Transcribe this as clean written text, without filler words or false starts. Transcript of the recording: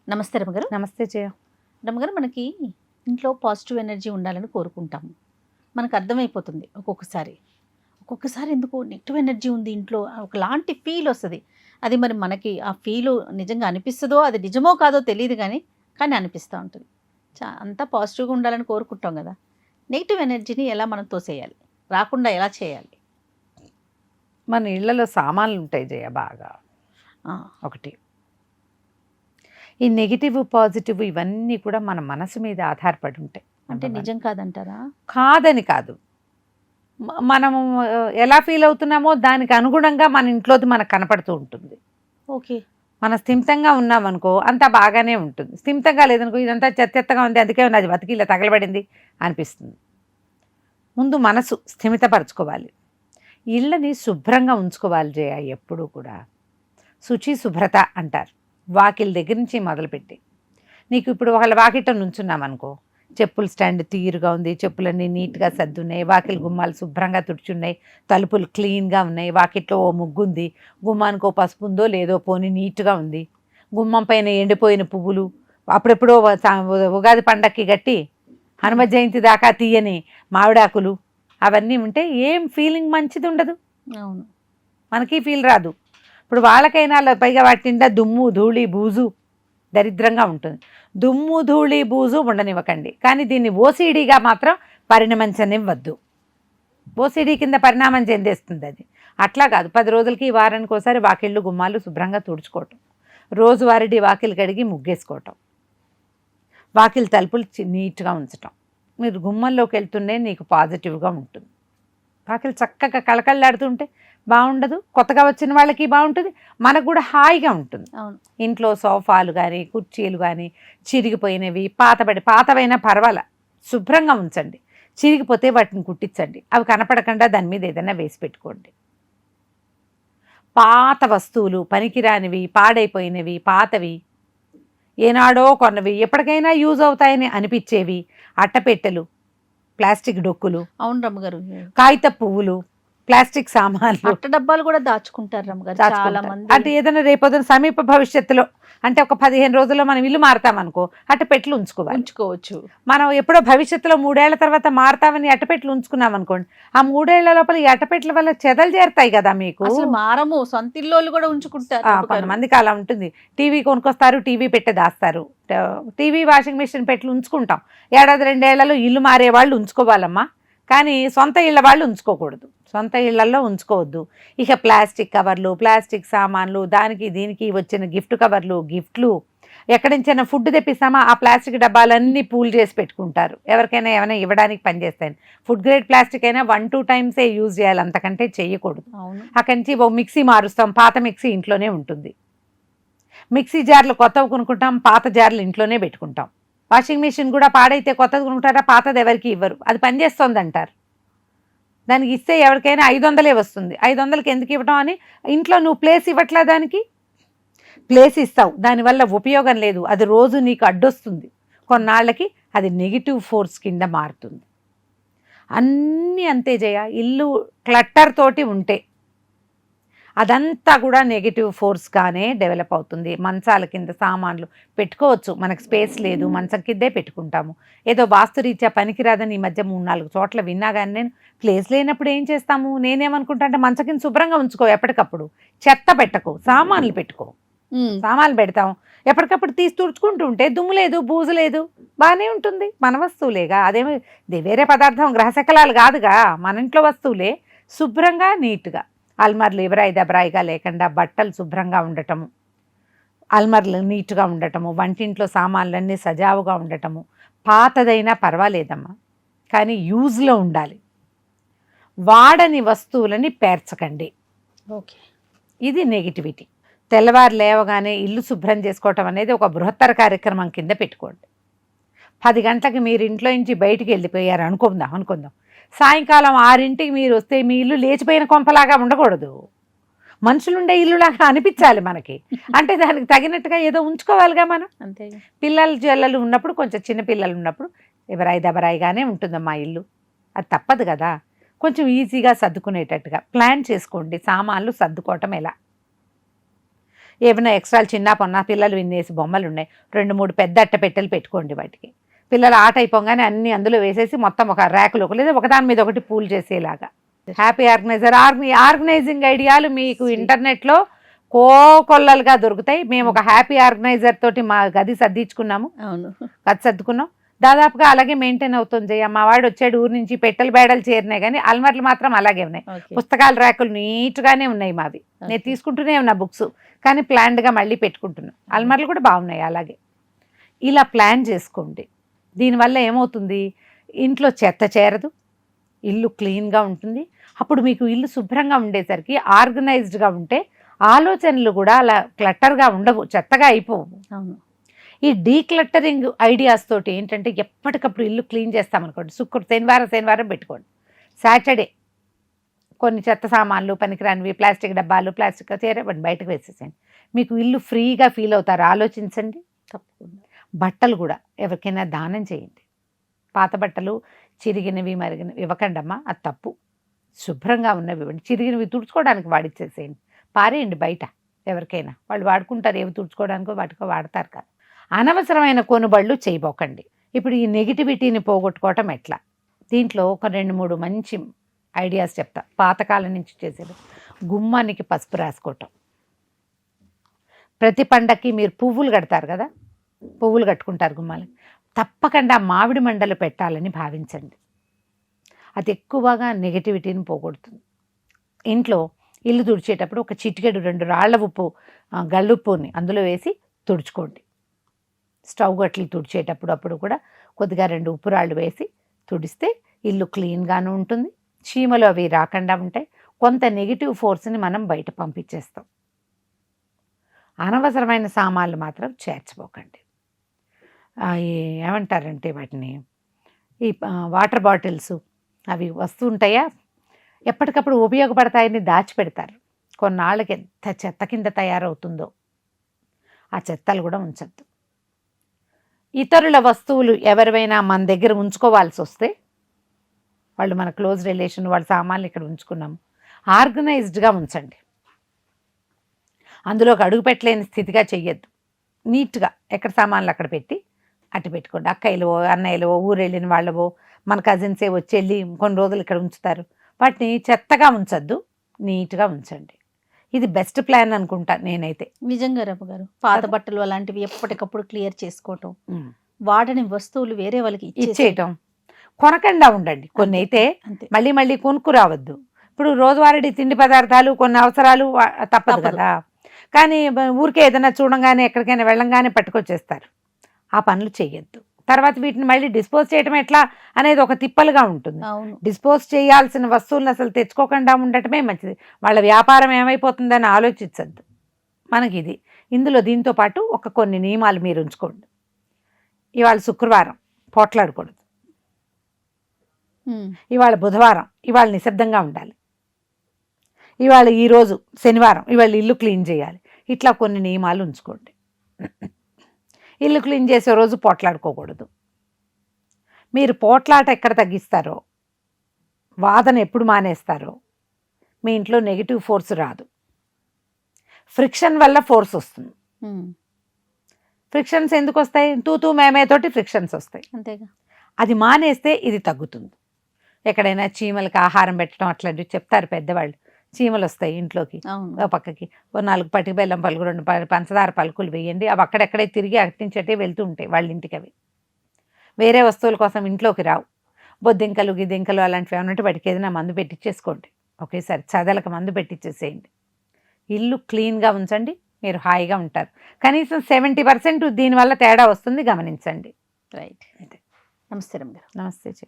నమస్తే రమగారు. నమస్తే జయ. రమగారు, మనకి ఇంట్లో పాజిటివ్ ఎనర్జీ ఉండాలని కోరుకుంటాము. మనకు అర్థమైపోతుంది ఒక్కొక్కసారి ఎందుకో నెగిటివ్ ఎనర్జీ ఉంది ఇంట్లో, ఒకలాంటి ఫీల్ వస్తుంది. అది మరి మనకి ఆ ఫీల్ నిజంగా అనిపిస్తుందో అది నిజమో కాదో తెలియదు, కానీ అనిపిస్తూ ఉంటుంది. అంతా పాజిటివ్గా ఉండాలని కోరుకుంటాం కదా, నెగిటివ్ ఎనర్జీని ఎలా మనం తోసేయాలి, రాకుండా ఎలా చేయాలి? మన ఇళ్లలో సామాన్లు ఉంటాయి జయ, బాగా ఒకటి. ఈ నెగిటివ్ పాజిటివ్ ఇవన్నీ కూడా మన మనసు మీద ఆధారపడి ఉంటాయి. అంటే నిజం కాదంటారా? కాదని కాదు, మనము ఎలా ఫీల్ అవుతున్నామో దానికి అనుగుణంగా మన ఇంట్లోది మనకు కనపడుతూ ఉంటుంది. ఓకే, మన స్థిమితంగా ఉన్నామనుకో అంతా బాగానే ఉంటుంది. స్థిమితంగా లేదనుకో ఇదంతా చెత్తగా ఉంది, అందుకే అది బతికి ఇలా తగలబడింది అనిపిస్తుంది. ముందు మనసు స్థిమితపరచుకోవాలి, ఇళ్ళని శుభ్రంగా ఉంచుకోవాలి జయ. ఎప్పుడూ కూడా శుచి శుభ్రత అంటారు, వాకిల దగ్గర నుంచి మొదలుపెట్టి. నీకు ఇప్పుడు ఒకళ్ళ వాకిట్లో నుంచున్నామనుకో, చెప్పుల స్టాండ్ తీరుగా ఉంది, చెప్పులన్నీ నీట్గా సర్దున్నాయి, వాకిలి గుమ్మాలు శుభ్రంగా తుడుచున్నాయి, తలుపులు క్లీన్గా ఉన్నాయి, వాకిట్లో ఓ ముగ్గు ఉంది, గుమ్మానికి ఓ పసుపు ఉందో లేదో పోనీ నీట్గా ఉంది, గుమ్మం పైన ఎండిపోయిన పువ్వులు అప్పుడెప్పుడో ఉగాది పండక్కి గట్టి హనుమ జయంతి దాకా తీయని మామిడాకులు అవన్నీ ఉంటే ఏం ఫీలింగ్ మంచిది ఉండదు. అవును, మనకి ఫీల్ రాదు. ఇప్పుడు వాళ్ళకైనా పైగా వాటి నిండా దుమ్ము ధూళి బూజు దరిద్రంగా ఉంటుంది. దుమ్ము ధూళి బూజు ఉండనివ్వకండి, కానీ దీన్ని ఓసీడీగా మాత్రం పరిణమించనివ్వద్దు. ఓసీడీ కింద పరిణామం చెందేస్తుంది అది. అట్లా కాదు, 10 రోజులకి వారానికి ఒకసారి వాకిళ్ళు గుమ్మాలు శుభ్రంగా తుడుచుకోవటం, రోజువారీ వాకిలు కడిగి ముగ్గేసుకోవటం, వాకిలి తలుపులు నీట్గా ఉంచటం. మీరు గుమ్మంలోకి వెళ్తుండే నీకు పాజిటివ్గా ఉంటుంది. వాకిలు చక్కగా కళకళలాడుతుంటే బాగుండదు, కొత్తగా వచ్చిన వాళ్ళకి బాగుంటుంది, మనకు కూడా హాయిగా ఉంటుంది. ఇంట్లో సోఫాలు కానీ కుర్చీలు కానీ చిరిగిపోయినవి పాతవైనా పర్వాలా శుభ్రంగా ఉంచండి. చిరిగిపోతే వాటిని కుట్టించండి, అవి కనపడకుండా దాని మీద ఏదైనా వేసి పెట్టుకోండి. పాత వస్తువులు పనికిరానివి పాడైపోయినవి పాతవి ఏనాడో కొన్నవి ఎప్పటికైనా యూజ్ అవుతాయని అనిపించేవి, అట్టపెట్టెలు, ప్లాస్టిక్ డొక్కులు, అవును రమ్మగారు, కాగిత పువ్వులు, ప్లాస్టిక్ సామాన్లు, అట్ట డబ్బాలు కూడా దాచుకుంటారు రమ్మగారు చాలా మంది. అంటే ఏదైనా రేపొద్దున సమీప భవిష్యత్తులో అంటే ఒక 15 రోజుల్లో మనం ఇల్లు మారుతామనుకో అట్టపెట్లు ఉంచుకోవచ్చు. మనం ఎప్పుడో భవిష్యత్తులో 3 ఏళ్ల తర్వాత మారుతామని అట్టపెట్లు ఉంచుకున్నాం అనుకోండి, ఆ 3 ఏళ్ల లోపల ఈ అట్టపెట్ల వల్ల చెదలు చేరుతాయి కదా. మీకు అసలు మారము, సొంత ఇల్లు కూడా ఉంచుకుంటారు. కొంతమందికి అలా ఉంటుంది. టీవీ కొనుక్కొస్తారు, టీవీ పెట్టే దాస్తారు. టీవీ వాషింగ్ మిషన్ పెట్లు ఉంచుకుంటాం. 1-2 ఏళ్లలో ఇల్లు మారే వాళ్ళు ఉంచుకోవాలమ్మా, కానీ సొంత ఇళ్ళ వాళ్ళు ఉంచుకోకూడదు, సొంత ఇళ్లల్లో ఉంచుకోవద్దు. ఇక ప్లాస్టిక్ కవర్లు, ప్లాస్టిక్ సామాన్లు, దానికి దీనికి వచ్చిన గిఫ్ట్ కవర్లు, గిఫ్ట్లు, ఎక్కడి నుంచైనా ఫుడ్ తెప్పిస్తామా ఆ ప్లాస్టిక్ డబ్బాలన్నీ పూల్ చేసి పెట్టుకుంటారు. ఎవరికైనా ఏమైనా ఇవ్వడానికి పనిచేస్తాయి. ఫుడ్ గ్రేడ్ ప్లాస్టిక్ అయినా 1-2 టైమ్సే యూజ్ చేయాలి, అంతకంటే చేయకూడదు. అక్కడి నుంచి ఓ మిక్సీ మారుస్తాం, పాత మిక్సీ ఇంట్లోనే ఉంటుంది. మిక్సీ జార్లు కొత్తవి కొనుక్కుంటాం, పాత జార్లు ఇంట్లోనే పెట్టుకుంటాం. వాషింగ్ మిషన్ కూడా పాడైతే కొత్తది కొనుక్కుంటారా, పాతది ఎవరికి ఇవ్వరు, అది పనిచేస్తుంది అంటారు. దానికి ఇస్తే ఎవరికైనా 500 వస్తుంది, 500కి ఎందుకు ఇవ్వడం అని ఇంట్లో నువ్వు ప్లేస్ ఇవ్వట్లే, దానికి ప్లేస్ ఇస్తావు, దానివల్ల ఉపయోగం లేదు, అది రోజు నీకు అడ్డొస్తుంది. కొన్నాళ్ళకి అది నెగిటివ్ ఫోర్స్ కింద మారుతుంది. అన్నీ అంతే జయ. ఇల్లు క్లట్టర్ తోటి ఉంటే అదంతా కూడా నెగిటివ్ ఫోర్స్గానే డెవలప్ అవుతుంది. మంచాల కింద సామాన్లు పెట్టుకోవచ్చు, మనకు స్పేస్ లేదు, మంచం కిందే పెట్టుకుంటాము. ఏదో వాస్తురీత్యా పనికిరాదని ఈ మధ్య 3-4 చోట్ల విన్నా, కానీ నేను ప్లేస్ లేనప్పుడు ఏం చేస్తాము, నేనేమనుకుంటా అంటే మంచం కింద శుభ్రంగా ఉంచుకో, ఎప్పటికప్పుడు చెత్త పెట్టకో, సామాన్లు పెట్టుకో. సామాన్లు పెడతాం, ఎప్పటికప్పుడు తీసి తుడుచుకుంటూ ఉంటే దుమ్ము లేదు బూజు లేదు, బాగానే ఉంటుంది. మన వస్తువులేగా, అదేమి వేరే పదార్థం గ్రహశకలాలు కాదుగా, మన ఇంట్లో వస్తువులే. శుభ్రంగా నీట్గా అల్మార్లు ఎవరాయి దబరాయిగా లేకుండా బట్టలు శుభ్రంగా ఉండటము, అల్మార్లు నీట్గా ఉండటము, వంటింట్లో సామాన్లన్నీ సజావుగా ఉండటము. పాతదైనా పర్వాలేదమ్మా, కానీ యూజ్లో ఉండాలి. వాడని వస్తువులని పేర్చకండి. ఓకే, ఇది నెగిటివిటీ. తెల్లవారు లేవగానే ఇల్లు శుభ్రం చేసుకోవటం అనేది ఒక బృహత్తర కార్యక్రమం కింద పెట్టుకోండి. 10 గంటలకు మీరు ఇంట్లో నుంచి బయటికి వెళ్ళిపోయారు అనుకుందాం, సాయంకాలం 6ంటికి మీరు వస్తే మీ ఇల్లు లేచిపోయిన కొంపలాగా ఉండకూడదు, మనుషులుండే ఇల్లులాగా అనిపించాలి మనకి. అంటే దానికి తగినట్టుగా ఏదో ఉంచుకోవాలిగా మనం. అంతే. పిల్లలు జల్లలు ఉన్నప్పుడు, కొంచెం చిన్న పిల్లలు ఉన్నప్పుడు ఎవరాయి దబరాయిగానే ఉంటుందమ్మా ఇల్లు, అది తప్పదు కదా. కొంచెం ఈజీగా సర్దుకునేటట్టుగా ప్లాన్ చేసుకోండి. సామాన్లు సర్దుకోవటం ఎలా, ఏమైనా ఎక్స్ట్రాలు చిన్న పొన్న పిల్లలు విన్నేసి బొమ్మలు ఉన్నాయి, 2-3 పెద్ద అట్టపెట్టెలు పెట్టుకోండి. వాటికి పిల్లలు ఆట అయిపోగానే అన్ని అందులో వేసేసి మొత్తం ఒక ర్యాకులో లేదా ఒకదాని మీద ఒకటి పూల్ చేసేలాగా. హ్యాపీ ఆర్గనైజర్ ఆర్గనైజింగ్ ఐడియాలు మీకు ఇంటర్నెట్లో కోకొల్లలుగా దొరుకుతాయి. మేము ఒక హ్యాపీ ఆర్గనైజర్ తోటి మా గది సర్దించుకున్నాము. అవును, గది సర్దుకున్నాం. దాదాపుగా అలాగే మెయింటైన్ అవుతుంది. మా వాడు వచ్చాడు ఊరు నుంచి, పెట్టెలు బేడలు చేరినాయి కానీ అల్మర్లు మాత్రం అలాగే ఉన్నాయి. పుస్తకాల ర్యాకులు నీట్గానే ఉన్నాయి మావి. నేను తీసుకుంటూనే ఉన్నా బుక్స్, కానీ ప్లాన్డ్గా మళ్ళీ పెట్టుకుంటున్నాను. అల్మర్లు కూడా బాగున్నాయి. అలాగే ఇలా ప్లాన్ చేసుకోండి. దీనివల్ల ఏమవుతుంది, ఇంట్లో చెత్త చేరదు, ఇల్లు క్లీన్గా ఉంటుంది. అప్పుడు మీకు ఇల్లు శుభ్రంగా ఉండేసరికి ఆర్గనైజ్డ్గా ఉంటే ఆలోచనలు కూడా అలా క్లట్టర్గా ఉండవు, చెత్తగా అయిపోవు. అవును. ఈ డీక్లట్టరింగ్ ఐడియాస్ తోటి ఏంటంటే ఎప్పటికప్పుడు ఇల్లు క్లీన్ చేస్తామనుకోండి. శనివారం పెట్టుకోండి. సాటర్డే కొన్ని చెత్త సామాన్లు, పనికిరానివి, ప్లాస్టిక్ డబ్బాలు, ప్లాస్టిక్ చేరేవండి, బయటకు వేసేసేయండి. మీకు ఇల్లు ఫ్రీగా ఫీల్ అవుతారు. ఆలోచించండి. తప్పకుండా. బట్టలు కూడా ఎవరికైనా దానం చేయండి. పాత బట్టలు చిరిగినవి మరిగినవి ఇవ్వకండమ్మా, అది తప్పు. శుభ్రంగా ఉన్నవి ఇవ్వండి. చిరిగినవి తుడుచుకోవడానికి వాడిచ్చేసేయండి, పారేయండి బయట. ఎవరికైనా వాళ్ళు వాడుకుంటారు, ఏవి తుడుచుకోవడానికో వాటికో వాడతారు కదా. అనవసరమైన కొనుబళ్ళు చేయబోకండి. ఇప్పుడు ఈ నెగిటివిటీని పోగొట్టుకోవటం ఎట్లా, దీంట్లో ఒక 2-3 మంచి ఐడియాస్ చెప్తా. పాతకాలం నుంచి చేసేది గుమ్మానికి పసుపు రాసుకోవటం. ప్రతి పండక్కి మీరు పువ్వులు కడతారు కదా, పువ్వులు కట్టుకుంటారు గుమ్మాలకి, తప్పకుండా మామిడి మండలు పెట్టాలని భావించండి. అది ఎక్కువగా నెగిటివిటీని పోగొడుతుంది. ఇంట్లో ఇల్లు తుడిచేటప్పుడు ఒక చిటికెడు 2 రాళ్ల ఉప్పు, గల్లుప్పుని అందులో వేసి తుడుచుకోండి. స్టవ్ గట్లు తుడిచేటప్పుడు అప్పుడు కూడా కొద్దిగా 2 ఉప్పు రాళ్ళు వేసి తుడిస్తే ఇల్లు క్లీన్గాను ఉంటుంది. చీమలు అవి రాకుండా ఉంటాయి. కొంత నెగిటివ్ ఫోర్స్ని మనం బయట పంపించేస్తాం. అనవసరమైన సామాన్లు మాత్రం చేర్చిపోకండి. ఏమంటారంటే వాటిని, ఈ వాటర్ బాటిల్స్ అవి వస్తూ ఉంటాయా, ఎప్పటికప్పుడు ఉపయోగపడతాయని దాచిపెడతారు. కొన్నాళ్ళకి ఎంత చెత్త కింద తయారవుతుందో. ఆ చెత్తలు కూడా ఉంచద్దు. ఇతరుల వస్తువులు ఎవరివైనా మన దగ్గర ఉంచుకోవాల్సి వస్తే, వాళ్ళు మన క్లోజ్ రిలేషన్, వాళ్ళ సామాన్లు ఇక్కడ ఉంచుకున్నాము, ఆర్గనైజ్డ్గా ఉంచండి. అందులోకి అడుగు పెట్టలేని స్థితిగా చెయ్యొద్దు. నీట్గా ఎక్కడ సామాన్లు అక్కడ పెట్టి అటు పెట్టుకోండి. అక్కయ్యలో, అన్నయ్యలో, ఊరు వెళ్ళిన వాళ్ళవో, మన కజిన్సే వచ్చి వెళ్ళి కొన్ని రోజులు ఇక్కడ ఉంచుతారు. వాటిని చెత్తగా ఉంచద్దు, నీట్గా ఉంచండి. ఇది బెస్ట్ ప్లాన్ అనుకుంటా నేనైతే. నిజంగా రమ్మ గారు, పాత బట్టలు అలాంటివి ఎప్పటికప్పుడు క్లియర్ చేసుకోవటం, వాడని వస్తువులు వేరే వాళ్ళకి ఇచ్చేయటం, కొనకుండా ఉండండి. కొన్ని అయితే మళ్ళీ మళ్ళీ కొనుక్కు రావద్దు. ఇప్పుడు రోజువారీ తిండి పదార్థాలు కొన్ని అవసరాలు తప్పదు కదా, కానీ ఊరికే ఏదైనా చూడంగానే ఎక్కడికైనా వెళ్ళంగానే పట్టుకొచ్చేస్తారు. ఆ పనులు చెయ్యొద్దు. తర్వాత వీటిని మళ్ళీ డిస్పోజ్ చేయడం ఎట్లా అనేది ఒక తిప్పలుగా ఉంటుంది. డిస్పోజ్ చేయాల్సిన వస్తువులను అసలు తెచ్చుకోకుండా ఉండటమే మంచిది. వాళ్ళ వ్యాపారం ఏమైపోతుందని ఆలోచించద్దు. మనకి ఇది ఇందులో దీంతో పాటు కొన్ని నియమాలు మీరు ఉంచుకోండి. ఇవాళ శుక్రవారం పోట్లాడకూడదు, ఇవాళ బుధవారం ఇవాళ నిశ్శబ్దంగా ఉండాలి, ఇవాళ ఈరోజు శనివారం ఇవాళ ఇల్లు క్లీన్ చేయాలి. ఇట్లా కొన్ని నియమాలు ఉంచుకోండి. ఇల్లు క్లీన్ చేసే రోజు పోట్లాడుకోకూడదు. మీరు పోట్లాట ఎక్కడ తగ్గిస్తారో, వాదన ఎప్పుడు మానేస్తారో మీ ఇంట్లో నెగిటివ్ ఫోర్స్ రాదు. ఫ్రిక్షన్ వల్ల ఫోర్స్ వస్తుంది. ఫ్రిక్షన్స్ ఎందుకు వస్తాయి? తూతూ మేమే తోటి ఫ్రిక్షన్స్ వస్తాయి. అంతేగా. అది మానేస్తే ఇది తగ్గుతుంది. ఎక్కడైనా చీమలకి ఆహారం పెట్టడం అట్లాంటివి చెప్తారు పెద్దవాళ్ళు. చీమలు వస్తాయి ఇంట్లోకి, పక్కకి 4 పటిక బెల్లం పలుకు, 2 పంచదార పలుకులు వేయండి. అవి అక్కడెక్కడే తిరిగి అట్టించటే వెళ్తూ ఉంటాయి వాళ్ళ ఇంటికి. అవి వేరే వస్తువుల కోసం ఇంట్లోకి రావు. బొద్దింకలు గిద్దింకలు అలాంటివి ఏమన్నట్టు వాటికి ఏదైనా మందు పెట్టించేసుకోండి. ఒకేసారి చదలకు మందు పెట్టించేసేయండి. ఇల్లు క్లీన్గా ఉంచండి, మీరు హాయిగా ఉంటారు. కనీసం 70% దీనివల్ల తేడా వస్తుంది, గమనించండి. రైట్. నమస్తే రమ్య గారు. నమస్తే.